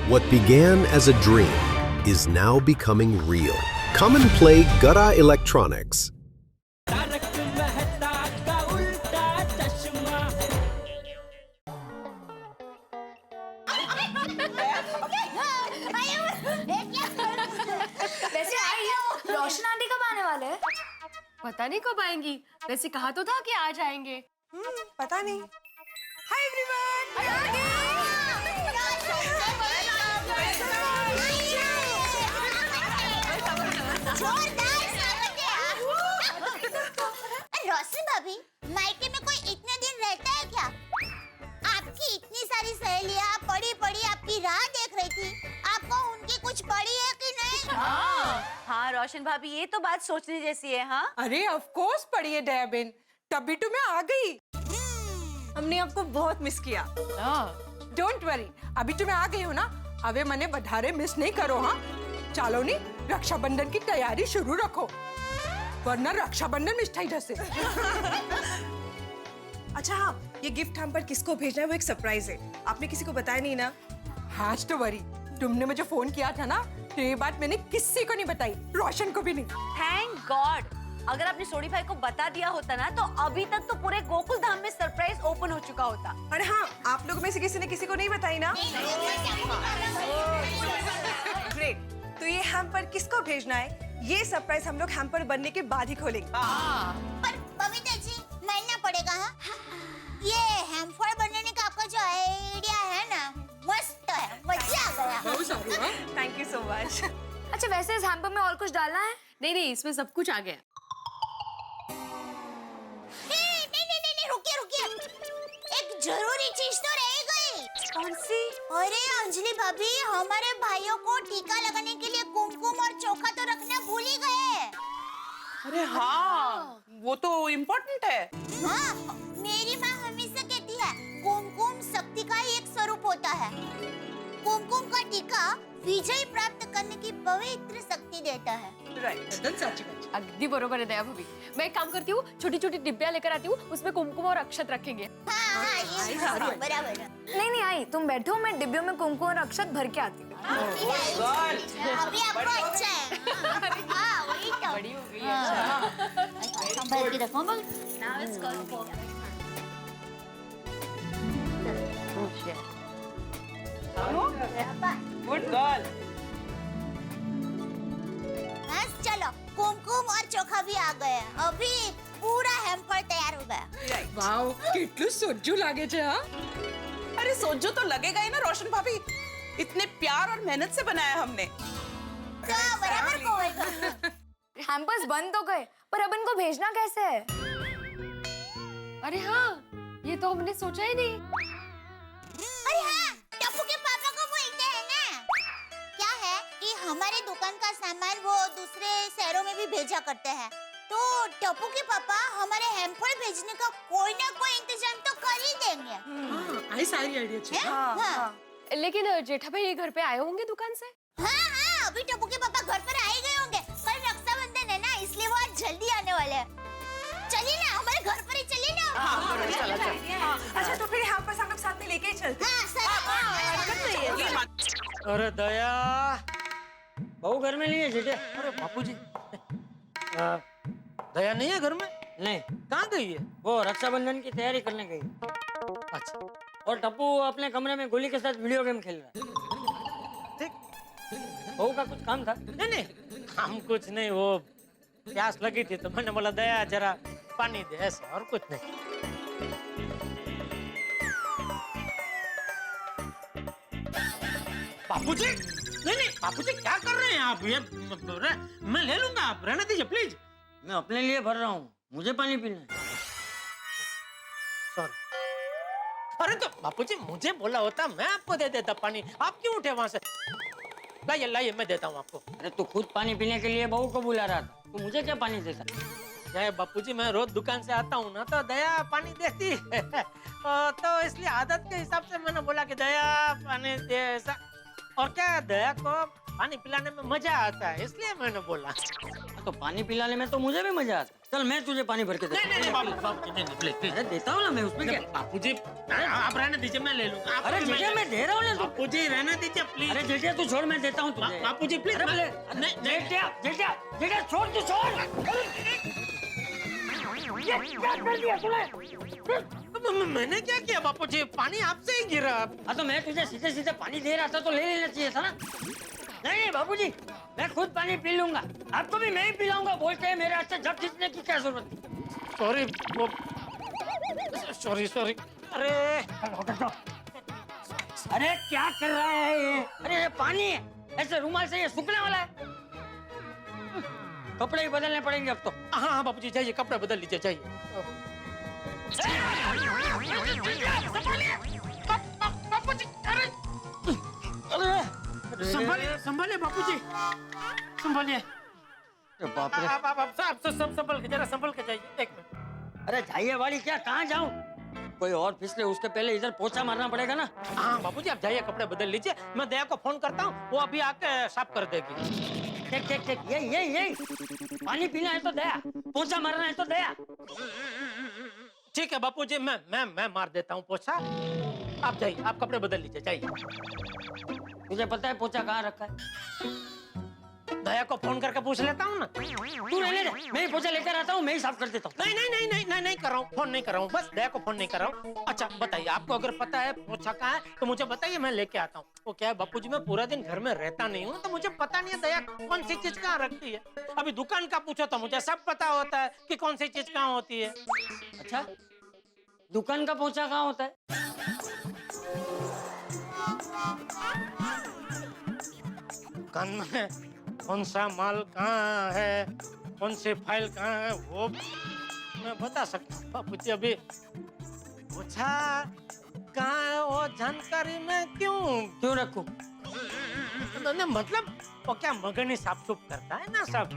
What began as a dream is now becoming real. Come and play Gada Electronics. वैसे आई रोशन aunty कब आने वाले हैं? पता नहीं कब आएंगी। वैसे कहा तो था कि आ जाएंगे। पता नहीं। Hi everyone. रोशन भाभी, मायके में कोई इतने दिन रहता है क्या? आपकी इतनी सारी सहेलियां पड़ी पड़ी आपकी राह देख रही थी। आपको उनकी कुछ पड़ी है कि नहीं? हाँ रोशन भाभी, ये तो बात सोचने जैसी है। हाँ अरे ऑफ कोर्स पढ़ी है दयाबेन, तभी तो मैं आ गई। हमने आपको बहुत मिस किया। डोंट वरी, अभी तो मैं आ गई हूँ ना, अबे मने बधारे मिस नहीं करो। हाँ चलो नी, रक्षाबंधन की तैयारी शुरू रखो, वरना रक्षाबंधन मिस थाई जैसे। अच्छा हाँ, ये गिफ्ट हम पर किसको भेजना है वो एक सरप्राइज है। आपने किसी को बताया नहीं ना? हाँ तो वरी, तुमने मुझे फोन किया था ना, तो ये बात मैंने किसी को नहीं बताई, रोशन को भी नहीं। थैंक गॉड, अगर आपने सोडी भाई को बता दिया होता ना, तो अभी तक तो पूरे गोकुल धाम में सरप्राइज ओपन हो चुका होता। अरे हाँ, आप लोगों में से किसी ने किसी को नहीं बताई ना? ग्रेट, तो ये हम पर किसको भेजना है, ये सरप्राइज हम लोग हम पर बनने के बाद ही खोलेंगे। पर बबीता जी, मानना पड़ेगा। हाँ, ये हैम्पर बनाने का आपका जो आइडिया है ना, मस्त है, मजा आ गया। Thank you so much. अच्छा वैसे इस हैम्पर में और कुछ डालना है? नहीं, इसमें सब कुछ आ गया। नहीं, रुकिए, एक जरूरी चीज तो रह गई। कौन सी? अरे अंजलि भाभी, हमारे भाइयों को टीका लगाने के लिए कुमकुम और चोखा तो रखना भूल ही गए। अरे हाँ, वो तो इम्पोर्टेंट है। हाँ, मेरी माँ हमेशा कहती है कुमकुम शक्ति का ही एक स्वरूप होता है। कुमकुम का टीका विजय प्राप्त करने की पवित्र शक्ति देता है। अगदी बरोबर है दया भाभी। मैं एक काम करती हूँ, छोटी छोटी डिब्बियाँ लेकर आती हूँ, उसमें कुमकुम और अक्षत रखेंगे। हाँ, ये बराबर है। नहीं आई, तुम बैठो, मैं डिब्बियों में कुमकुम और अक्षत भर के आती हूँ। अभी आपको अच्छा है। हाँ, वही तो। बड़ी हो गई है। संभाल के रखो मगर। Good girl. बस चलो, कुमकुम और चोखा भी आ गए। अभी पूरा हैम्पर तैयार हो गया। वाओ, कितलू सोजू लागे छे। हाँ अरे सोचो तो लगेगा ही ना रोशन भाभी, इतने प्यार और मेहनत से बनाया हमने। तो बराबर को होएगा। हैम्पर्स बन तो गए, पर अब इनको भेजना कैसे है? अरे हाँ, ये तो हमने सोचा ही नहीं। अरे हाँ, टप्पू के पापा को बोलते हैं ना। क्या है कि हमारे दुकान का सामान वो दूसरे शहरों में भी भेजा करते हैं, तो टप्पू के पापा हमारे हैम्पर भेजने का कोई ना कोई इंतजाम तो कर ही देंगे। आई सारी आइडिया छे। हाँ, लेकिन जेठा भाई घर पे आए होंगे दुकान से? हाँ, अभी टप्पू के पापा घर पर आ ही गए होंगे। कल रक्षाबंधन है ना, इसलिए वो आज जल्दी आने वाले हैं। चलिए ना, हमारे घर पर ही चलिए ना। अच्छा तो फिर हम पर हम लोग साथ में लेके ही चलते। हाँ, सर। अरे दया, बहू घर में नहीं है जेठे? अरे बापूजी, दया नहीं है घर में? नहीं, कहाँ गई है? वो रक्षाबंधन की तैयारी करने गई। अच्छा, और टप्पू अपने कमरे में गोली के साथ वीडियो गेम खेल रहा है। ठीक, बहू का कुछ काम था? नहीं, काम कुछ नहीं, वो प्यास लगी थी तो मैंने बोला दया जरा पानी दे, ऐसा और कुछ नहीं। बापूजी, नहीं, बापूजी क्या कर रहे हैं आप? ये मैं ले लूंगा, आप रहने दीजिए प्लीज। मैं अपने लिए भर रहा हूँ, मुझे पानी पीना है। सॉरी। अरे तो बापूजी मुझे बोला होता, मैं आपको दे देता पानी, आप क्यों उठे वहां से? लाइए मैं देता हूँ आपको। अरे तू खुद पानी पीने के लिए बहू को बुला रहा था, तो मुझे क्या पानी देता? बापूजी मैं रोज दुकान से आता हूँ ना, तो दया पानी देती है। तो इसलिए आदत के हिसाब से मैंने बोला कि दया पानी दे, ऐसा। और क्या, दया को पानी पिलाने में मजा आता है, इसलिए मैंने बोला। तो पानी पिलाने में तो मुझे भी मजा आता है। चल मैं तुझे पानी भर के देता हूँ। नहीं बापूजी नहीं प्लीज प्लीज। अरे देता हूँ ना मैं, उसमें क्या? बापूजी आप रहने दीजिए, मैं ले लूंगा। अरे जीजा मैं दे रहा हूँ ना। बापूजी रहने दीजिए प्लीज। अरे जीजा तू छोड़, मैं देता हूँ तुझे। बापूजी प्लीज। अरे जीजा जीजा जीजा छोड़, तू छोड़। ये क्या कर दिया तूने? मैंने क्या किया बापूजी? पानी आपसे ही गिरा। हाँ तो मैं तुझे सीधे सीधे पानी दे रहा था तो ले लेना चाहिए था ना। नहीं बाबूजी, मैं खुद पानी पी लूंगा, आपको भी मैं ही पिलाऊंगा। बोलते हैं मेरे हाथ से जग खींचने की क्या जरूरत है? Sorry sorry. अरे अरे क्या कर रहा है ये? अरे ये पानी है, ऐसे रुमाल से ये सूखने वाला है। कपड़े ही बदलने पड़ेंगे अब तो। हाँ हाँ बापूजी जाइए, कपड़े बदल लीजिए जाइए। बापूजी अरे संभालिए संभालिए बापूजी, संभालिए। बाप रे। आप सब संभल के, जरा संभल के जाइए। एक मिनट। अरे जाइए वाली क्या, कहाँ जाऊं? कोई और फिसले उसके पहले इधर पोछा मारना पड़ेगा ना। हाँ बापूजी आप जाइए, कपड़े बदल लीजिए। मैं दया को फोन करता हूँ, वो अभी आके साफ कर देगी। ठीक ठीक ठीक, यही पानी पीना है तो दया, पोछा मारना है तो दया। ठीक है बापूजी, मैं मार देता हूँ पोछा। आप जाइए, आप कपड़े बदल लीजिए जाइए। तुझे पता है पोछा कहाँ रखा है? दया को फोन करके पूछ लेता हूँ ना। तू रहने दे, मैं ही पोछा लेकर आता हूँ, मैं ही साफ कर देता हूँ। नहीं कर रहा हूँ, फोन नहीं कर रहा हूँ, बस दया को फोन नहीं कर रहा हूँ। अच्छा बताइए, आपको अगर पता है पोछा कहाँ है तो मुझे बताइए, मैं लेके आता हूँ। वो क्या है बापूजी, मैं पूरा दिन घर में रहता नहीं हूँ तो मुझे पता नहीं है दया कौन सी चीज कहाँ रखती है। अभी दुकान का पूछो तो मुझे सब पता होता है कि कौन सी चीज कहाँ होती है। अच्छा, दुकान का पोछा कहाँ होता है? दुकान में कौन सा माल कहाँ है, कौन सी फाइल कहाँ है, वो मैं बता सकता हूँ बापूजी। अभी पूछा कहाँ है वो जानकारी मैं क्यों रखूं? मतलब वो क्या मगन ही साफ सुफ करता है ना सब,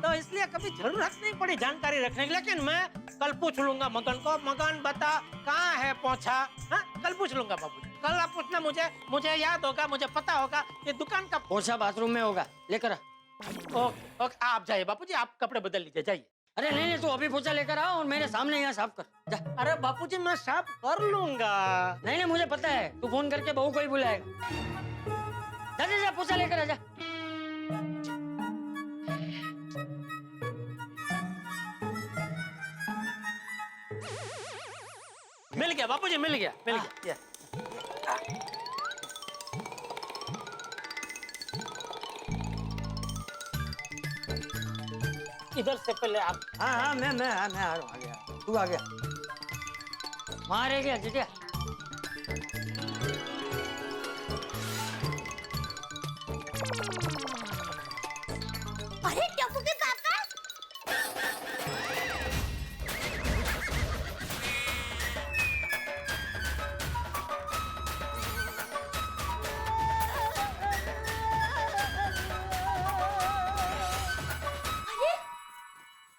तो इसलिए कभी जरूरत नहीं पड़ी जानकारी रखने की। लेकिन मैं कल पूछ लूंगा मगन को, मगन बता कहाँ है पोछा। हाँ कल पूछ लूंगा बाबूजी, कल आप पूछना, मुझे याद होगा, मुझे पता होगा ये दुकान का पोछा बाथरूम में होगा, लेकर आ। ओके आप जाइए बापूजी, आप कपड़े बदल लीजिए जाइए। अरे नहीं तू अभी पोछा लेकर आ और मेरे सामने यहाँ साफ कर जा। अरे बापूजी मैं साफ कर लूंगा। नहीं मुझे पता है, तू फोन करके बहू को ही बुलाएगा। जा पोछा लेकर आ जा। मिल गया बापूजी, मिल गया। इधर से पहले आप। हाँ मैं आ रहा हूँ, आ गया। तू आ गया, वहाँ रह गया जिटिया। अरे टप्पू के पापा,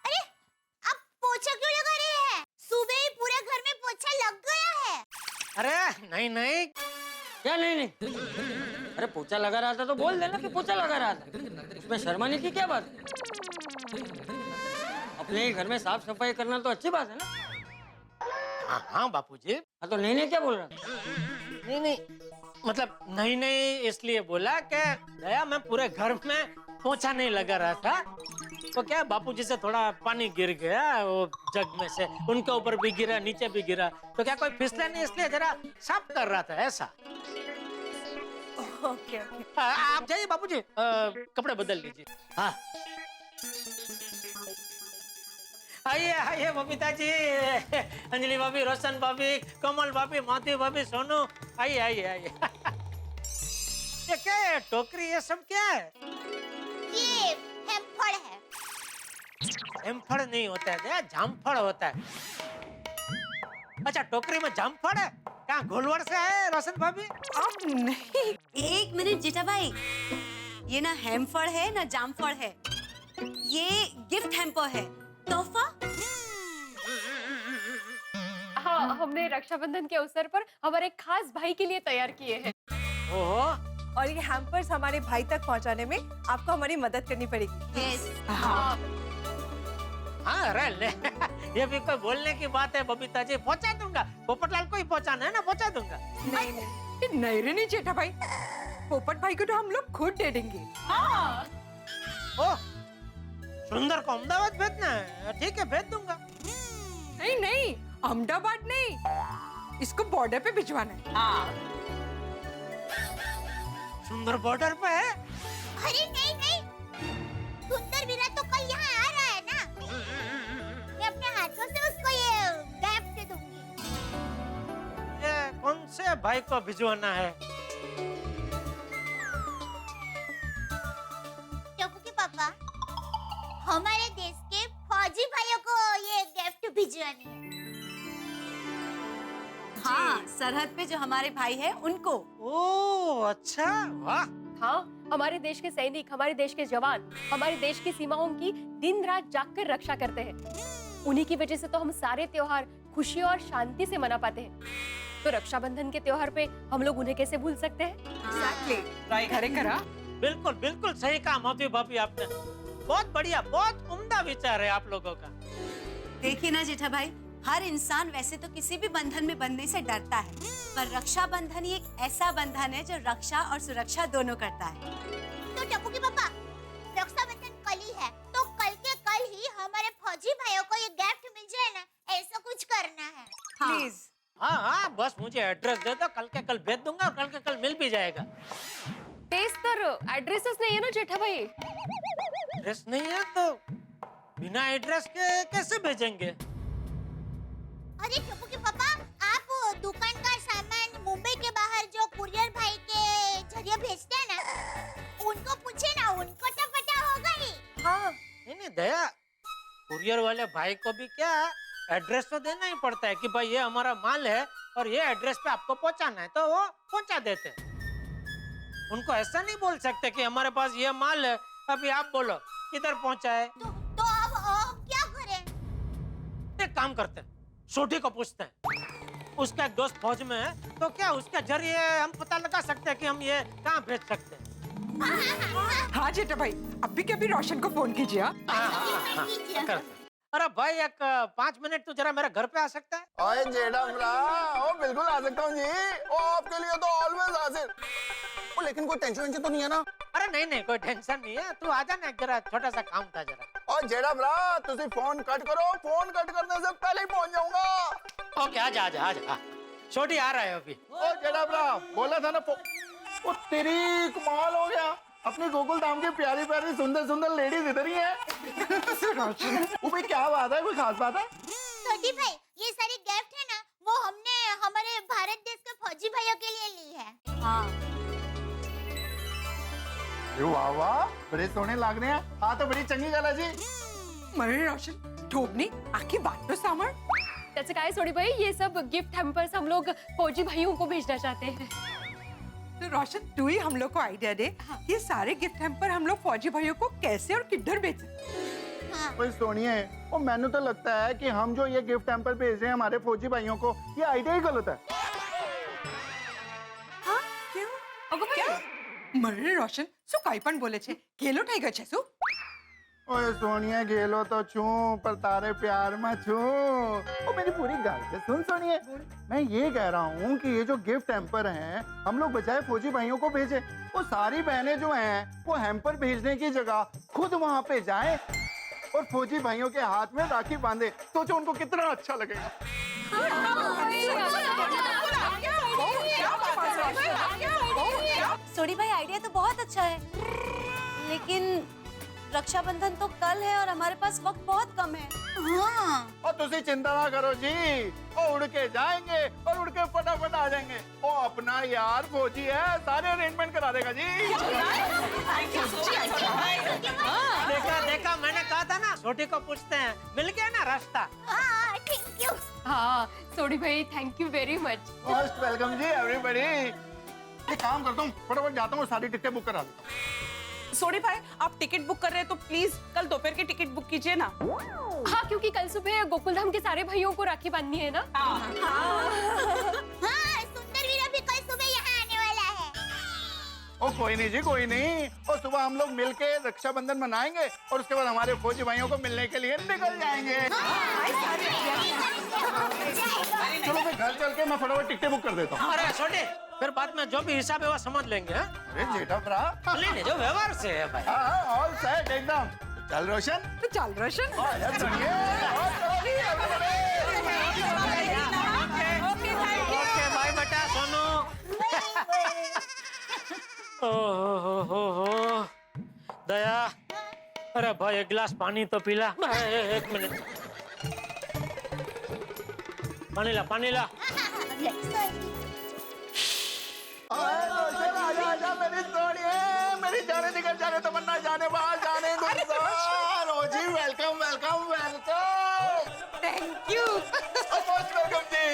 अरे आप पोछा क्यों लगा रहे हैं? सुबह ही पूरे घर में पोछा लग गया है। अरे नहीं क्या नहीं? अरे पोछा लगा रहा था तो बोल देना कि पोछा लगा रहा था, उसमें शर्माने की क्या बात है? अपने ही घर में साफ सफाई करना तो अच्छी बात है ना। हाँ बापूजी। हाँ तो नहीं क्या बोल रहा? नहीं मतलब नहीं इसलिए बोला कि दया मैं पूरे घर में पोछा नहीं लगा रहा था, तो क्या बापूजी से थोड़ा पानी गिर गया वो जग में से, उनके ऊपर भी गिरा, नीचे भी गिरा, तो क्या कोई फिसला नहीं, इसलिए जरा साफ कर रहा था ऐसा। ओके आप जाइए बापूजी, कपड़े बदल लीजिए। हाँ आइए बबीता जी, अंजलि भाभी, रोशन भाभी, कमल भाभी, माधवी भाभी, सोनू, आइए। ये क्या है, टोकरी ये सब क्या है? ये हेम्फड़ है। हेम्फड़ नहीं होता है, जामफड़ होता है। अच्छा टोकरी में जामफड़ है, क्या घोलवड़ से है रोशन भाभी? अब नहीं। एक मिनट जेठा भाई, ये ना हेम्फड़ है ना जामफड़ है, ये गिफ्ट हैम्पर है, तोहफा। हाँ हमने रक्षाबंधन के अवसर पर हमारे खास भाई के लिए तैयार किए हैं। ओहो, और ये हैम्पर्स हमारे भाई तक पहुंचाने में आपको हमारी मदद करनी पड़ेगी। यस। हाँ। हाँ अरे ले ये भी कोई बोलने की बात है बबीता जी, पहुंचा दूंगा। पोपटलाल को ही पहुंचाना है ना, पहुंचा दूंगा। नहीं रे नहीं जेठा भाई, पोपट भाई को तो हम लोग खुद दे देंगे। ओ सुंदर को अहमदाबाद भेजना है, ठीक है भेज दूंगा। नहीं नहीं, अहमदाबाद नहीं, इसको बॉर्डर पे भिजवाना है। सुंदर बॉर्डर पे है। अरे नहीं नहीं, सुंदर वीरा तो कल यहाँ आ रहा है ना, मैं अपने हाथों से उसको ये गिफ्ट दूंगी। ये कौन से भाई को भिजवाना है? टप्पू के पापा, हमारे देश के फौजी भाइयों को ये गिफ्ट भिजवानी है। हाँ, सरहद पे जो हमारे भाई है उनको। ओ अच्छा, वाह। हाँ, हमारे देश के सैनिक, हमारे देश के जवान, हमारे देश की सीमाओं की दिन रात जागकर रक्षा करते हैं। उन्हीं की वजह से तो हम सारे त्योहार खुशी और शांति से मना पाते हैं। तो रक्षाबंधन के त्योहार पे हम लोग उन्हें कैसे भूल सकते हैं? एग्जैक्टली, खरे करा। बिल्कुल बिल्कुल सही कहा मोती भाभी आपने। बहुत बढ़िया, बहुत उम्दा विचार है आप लोगों का। देखिए ना जेठा भाई, हर इंसान वैसे तो किसी भी बंधन में बंधने से डरता है, पर रक्षा बंधन ही एक ऐसा बंधन है जो रक्षा और सुरक्षा दोनों करता है। तो टप्पू के पापा, रक्षाबंधन कल ही है, तो कल के कल ही हमारे फौजी भाइयों को ये गिफ्ट मिल जाए ना, ऐसा कुछ करना है। प्लीज। हाँ हाँ, बस मुझे एड्रेस दे दो, कल के कल भेज दूंगा और कल के कल मिल भी जाएगा। तेज तर एड्रेसेस नहीं है ना जेठा भाई? एड्रेस नहीं है तो बिना एड्रेस के कैसे भेजेंगे? अरे टप्पू के पापा, आप दुकान का सामान मुंबई के बाहर जो कुरियर भाई के जरिए भेजते हैं ना, उनको पूछे ना, उनको तो पता होगा ही। हाँ नहीं दया, कुरियर वाले भाई को भी क्या एड्रेस तो देना ही पड़ता है कि भाई ये हमारा माल है और ये एड्रेस पे आपको पहुंचाना है, तो वो पहुंचा देते हैं। उनको ऐसा नहीं बोल सकते कि हमारे पास ये माल है, अभी आप बोलो किधर पहुंचा है। तो अब क्या करें? एक काम करते हैं, छोटी को पूछते हैं, उसका एक दोस्त फौज में है, तो क्या उसके जरिए हम पता लगा सकते हैं कि हम ये कहाँ भेज सकते हैं। हाँ जेठा भाई, अभी के अभी रोशन को फोन कीजिए। करते हैं। अरे भाई एक 5 मिनट तो जरा मेरे घर पे आ सकता है? ओए जेठा भरा, ओ बिल्कुल आ सकता हूँ जी, ओ आपके लिए तो ऑलवेज हाजिर। ओ लेकिन कोई टेंशन तो नहीं है ना? अरे नहीं कोई टेंशन नहीं है, तू आजा ना, जरा छोटा सा काम था जरा। ओ जेठा भरा, तुसी फोन कट करो, फोन कट करने से पहले ही पहुंच जाऊंगा। ओके आजा, छोटी आ रहा है अभी। ओ जेठा भरा, बोला था ना ओ तेरी कमाल हो गया, अपनी गोकुल धाम की प्यारी प्यारी सुंदर सुंदर लेडीज इधर ही है। ओ भाई क्या बात है, कोई खास बात है? छोटी भाई, ये सारी गिफ्ट है ना, वो हमने हमारे भारत देश के फौजी भाइयों के लिए ली है। हाँ, वाह वाह, बड़े सोने लग रहे हैं। हाँ तो बड़ी चंगी गल है जी। मरे रोशन, ठोकनी आखिर बात तो सामर। त्याचं काय सोडी भाई, ये सब गिफ्ट हैम्पर्स हम लोग फौजी भाइयों को भेजना चाहते हैं। तो रोशन, तू ही हम लोग को आइडिया दे, ये सारे गिफ्ट हैम्पर हम लोग फौजी भाइयों को कैसे और किधर भेजें? भाई सोनिए, वो मैंने तो लगता है कि हम जो ये गिफ्ट हैम्पर भेज रहे हैं हमारे फौजी भाइयों को, ये आइडिया ही गलत है। हाँ क्यों? क्या? मरे रोशन, सु काई पण बोले छे, गेलो થઈ ગયો છે સુ? ओए सोनिया, गेलो तो छूं पर तारे प्यार में छूं। ओ मेरी पूरी गल से सुन सोनिए, मैं ये कह रहा हूँ कि ये जो गिफ्ट हैम्पर हैं, हम लोग बजाय फौजी भाइयों को भेजे, वो सारी बहनें जो हैं वो हैम्पर भेजने की जगह खुद वहाँ पे जाएं और फौजी भाइयों के हाथ में राखी बांधे, सोचो उनको कितना अच्छा लगेगा। सोडी भाई आइडिया तो बहुत अच्छा है, लेकिन रक्षाबंधन तो कल है और हमारे पास वक्त बहुत कम है। हाँ। और तुसी चिंता ना करो जी, वो उड़ के जाएंगे और उड़ के फटाफट आ जाएंगे। वो अपना यार फौजी है, सारे अरेंजमेंट करा देगा जी। देखा मैंने कहा था ना, छोटी को पूछते हैं, मिल गया ना रास्ता। हाँ, थैंक यू। हाँ सोडी भाई, thank you very much. Most welcome ji everybody. ये काम करता हूँ, फटाफट जाता हूँ, सारी टिकटें बुक करा देता हूँ। सोडी भाई, आप टिकट बुक कर रहे हैं तो प्लीज कल दोपहर की टिकट बुक कीजिए ना। हाँ, क्योंकि कल सुबह गोकुलधाम के सारे भाइयों को राखी बांधनी है ना। हाँ, सुंदर वीरा भी कल सुबह यहाँ आने वाला है। ओ कोई नहीं जी, कोई नहीं। और सुबह हम लोग मिलके रक्षाबंधन मनाएंगे और उसके बाद हमारे फौजी भाइयों को मिलने के लिए निकल जाएंगे। चलो मैं घर चल के मैं फटाफट टिकटें बुक कर देता हूँ। अरे छोटे, फिर बाद में जो भी हिसाब है वो समझ लेंगे। अरे जेठा भरा, लेने जो व्यवहार से है भाई। हाँ ऑल सेट एकदम। चल रोशन, तो चल रोशन। ओके बाय बेटा सोनू। हो दया, अरे भाई एक गिलास पानी तो पीला। एक मिनट, पानी ला, पानी ला। आजा मेरी सोनिए, मेरी जाने निकल जाने तमन्ना, जाने बाहर जाने गुलजार। रोजी welcome welcome welcome. Thank you. Most welcome जी।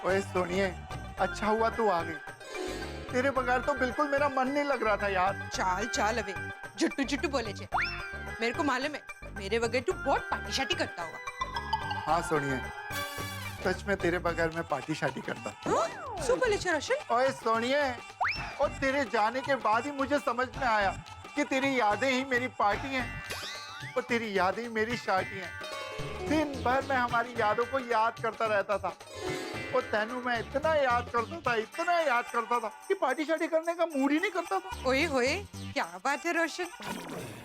ओए सोनिए, अच्छा हुआ तू आ गई। तेरे बगैर तो बिल्कुल मेरा मन नहीं लग रहा था यार। चाल चाल अबे, जुट्टू जुट्टू बोले छे। मेरे को मालूम है मेरे बगैर तू बहुत पार्टी शार्टी करता होगा। हाँ सोनिए, सच में तेरे बगैर मैं पार्टी शार्टी करता। सो बोले छे रोशन। ओए सोनिए, और तेरे जाने के बाद ही मुझे समझ में आया कि तेरी यादें ही मेरी पार्टी हैं और तेरी यादें ही मेरी शार्टी हैं। दिन भर मैं हमारी यादों को याद करता रहता था और तेनू मैं इतना याद करता था कि पार्टी शार्टी करने का मूड ही नहीं करता था। ओए होए, क्या बात है रोशन,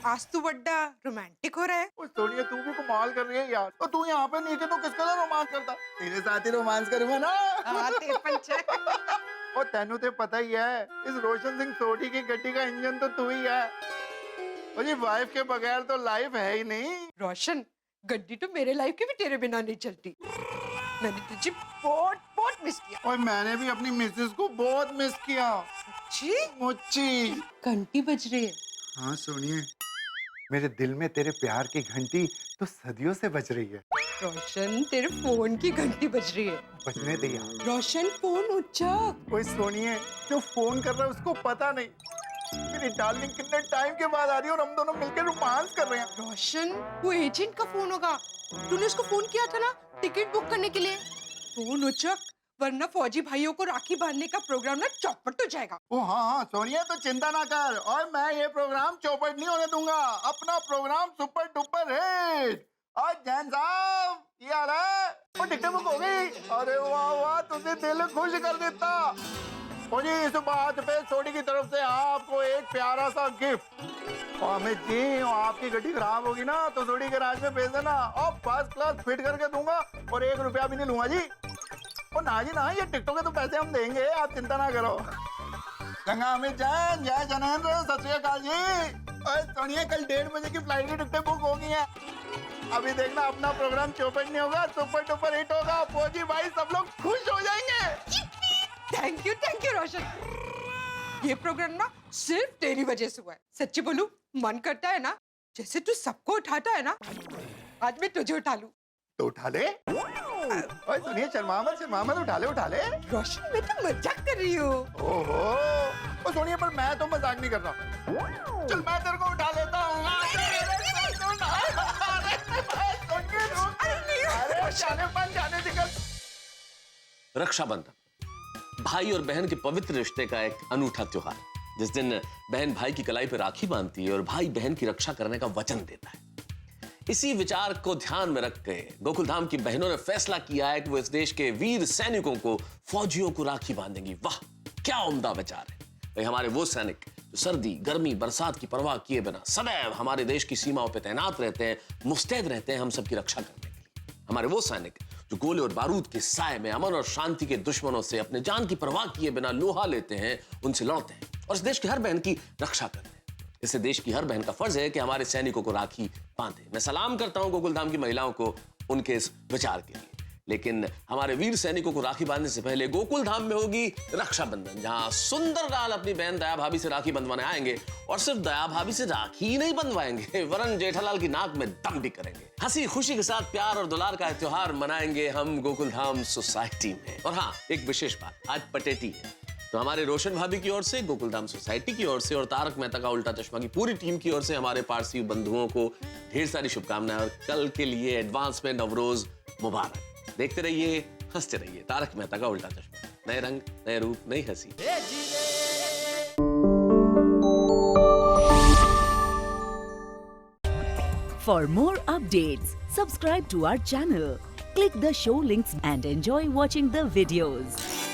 आज तू बड़ा रोमांटिक हो रहा है। और सोनिया तू भी कमाल कर रही है यार। और तू यहाँ पे नीचे तो किसका रोमांस करता? तेरे साथ ही रोमांस करूंगा ना। और तेनू तो पता ही है, इस रोशन सिंह सोढ़ी की गड्डी का इंजन तो तू ही है। और ये वाइफ के बगैर तो लाइफ है ही नहीं। रोशन, गड्डी तो मेरे लाइफ की भी तेरे बिना नहीं चलती। मैंने तुझे बहुत बहुत मिस किया। और मैंने भी अपनी मिसेस को बहुत मिस किया। मुच्ची घंटी बज रही है। हाँ सुनिए, मेरे दिल में तेरे प्यार की घंटी तो सदियों से बज रही है। रोशन, तेरे फोन की घंटी बज रही है। बजने दे यार। रोशन, फोन उचक। कोई सुनिए, जो फोन कर रहा है उसको पता नहीं मेरी डार्लिंग कितने टाइम के बाद आ रही है और हम दोनों मिलकर रोमांस कर रहे हैं। रोशन, वो एजेंट का फोन होगा। तूने उसको फोन किया था ना टिकट बुक करने के लिए। फोन उचक, वरना फौजी भाइयों को राखी बांधने का प्रोग्राम ना चौपट हो जाएगा। ओ हाँ सोनिया, तो चिंता ना कर, और मैं ये प्रोग्राम चौपट नहीं होने दूंगा। अपना प्रोग्राम सुपर डुपर हिट। आज जैन साहब ये आ रहा है और टिकट बुक हो गई। अरे वाह वाह, तुझे दिल खुश कर देता। और जी इस बात पे सोडी की तरफ से आपको एक प्यारा सा गिफ्ट। और अमित जी, आपकी गड्डी खराब होगी ना तो सोडी के राज में भेज देना और फर्स्ट क्लास फिट करके दूंगा और 1 रुपया भी नहीं लूंगा जी। और ना जी ना, ये टिकटों के तो पैसे हम देंगे, आप चिंता ना करो। गंगा अमित जैन, जय जनेंद्र, सत श्री अकाल जी। और सुनिए, कल 1:30 बजे की फ्लाइट की टिकटें बुक हो गई हैं। अभी देखना अपना प्रोग्राम चौपट नहीं होगा, सुपर डुपर हिट होगा। फौजी भाई सब लोग खुश हो जाएंगे। थैंक यू रोशन। ये प्रोग्राम ना सिर्फ तेरी वजह से हुआ है। सच्ची बोलूं, मन करता है ना जैसे तू सबको उठाता है ना, आज मैं तुझे उठा लूं। तो उठा ले। ओए सुनिए, शर्मा मत उठा ले। रोशन, मैं तो मजाक कर रही हूँ। ओहो, ओ सुनिए, पर मैं तो मजाक नहीं कर रहा। चल मैं तेरे को उठा लेता हूँ। जाने निकल। रक्षाबंधन भाई और बहन के पवित्र रिश्ते का एक अनूठा त्योहार, जिस दिन बहन भाई की कलाई पर राखी बांधती है और भाई बहन की रक्षा करने का वचन देता है। इसी विचार को ध्यान में रख के गोकुलधाम की बहनों ने फैसला किया है कि वो इस देश के वीर सैनिकों को, फौजियों को राखी बांधेंगी। वाह, क्या उम्दा विचार है। भाई हमारे वो सैनिक जो सर्दी, गर्मी, बरसात की परवाह किए बिना सदैव हमारे देश की सीमाओं पर तैनात रहते हैं, मुस्तैद रहते हैं हम सबकी रक्षा करने के लिए। हमारे वो सैनिक जो गोले और बारूद के साए में अमन और शांति के दुश्मनों से अपने जान की परवाह किए बिना लोहा लेते हैं, उनसे लड़ते हैं और इस देश की हर बहन की रक्षा करते हैं। इससे देश की हर बहन का फर्ज है कि हमारे सैनिकों को राखी बांधे। मैं सलाम करता हूं गोकुलधाम की महिलाओं को उनके इस विचार के लिए। लेकिन हमारे वीर सैनिकों को राखी बांधने से पहले गोकुलधाम में होगी रक्षाबंधन, जहां सुंदर लाल अपनी बहन दया भाभी से राखी बंधवाने आएंगे और सिर्फ दया भाभी से राखी ही नहीं बंधवाएंगे, वरन जेठालाल की नाक में दम भी करेंगे। हंसी खुशी के साथ प्यार और दुलार का त्योहार मनाएंगे हम गोकुलधाम सोसाइटी में। और हाँ, एक विशेष बात, आज पटेटी है, तो हमारे रोशन भाभी की ओर से, गोकुलधाम सोसाइटी की ओर से और तारक मेहता का उल्टा चश्मा की पूरी टीम की ओर से हमारे पारसी बंधुओं को ढेर सारी शुभकामनाएं और कल के लिए एडवांस में नवरोज मुबारक। देखते रहिए, हंसते रहिए। तारक मेहता का उल्टा चश्मा, नए रंग, नए रूप, नई हंसी। For more updates, subscribe to our channel, click the show links and enjoy watching the videos.